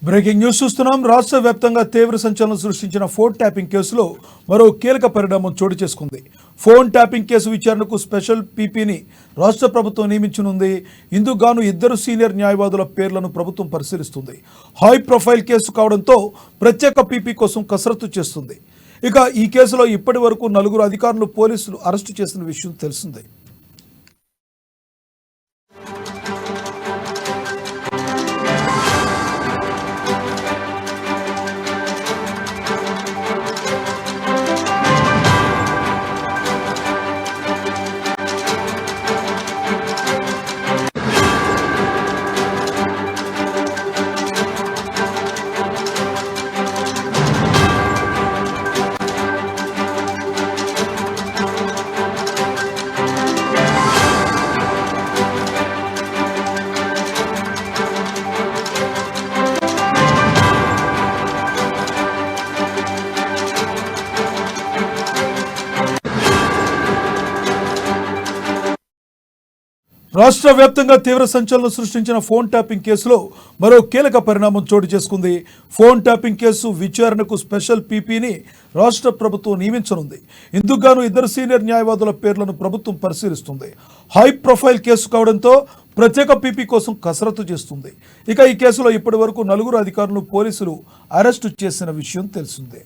Breaking news చూస్తున్నాం. రాష్ట్ర వ్యాప్తంగా తీవ్ర సంచలనం సృష్టించిన ఫోన్ ట్యాపింగ్ కేసులో మరో కీలక పరిణామం చోటు చేసుకుంది. ఫోన్ ట్యాపింగ్ కేసు విచారణకు స్పెషల్ పీపీని రాష్ట్ర ప్రభుత్వం నియమించనుంది. ఇందుకు గాను 2 సీనియర్ న్యాయవాదుల పేర్లను ప్రభుత్వం పరిశీలిస్తుంది. హై ప్రొఫైల్ కేసు కావడంతో ప్రత్యేక పీపీ కోసం కసరత్తు చేస్తుంది. ఇక ఈ కేసులో ఇప్పటి వరకు 4 అధికారులు పోలీసులు అరెస్టు చేసిన విషయం తెలిసిందే. రాష్ట్ర వ్యాప్తంగా తీవ్ర సంచలనం సృష్టించిన ఫోన్ ట్యాపింగ్ కేసులో మరో కీలక పరిణామం చోటు చేసుకుంది. ఫోన్ ట్యాపింగ్ కేసు విచారణకు స్పెషల్ పీపీని రాష్ట్ర ప్రభుత్వం నియమించనుంది. ఇందుకు గాను 2 సీనియర్ న్యాయవాదుల పేర్లను ప్రభుత్వం పరిశీలిస్తుంది. హై ప్రొఫైల్ కేసు కావడంతో ప్రత్యేక పీపీ కోసం కసరత్తు చేస్తుంది. ఇక ఈ కేసులో ఇప్పటి వరకు 4 అధికారులను పోలీసులు అరెస్టు చేసిన విషయం తెలిసిందే.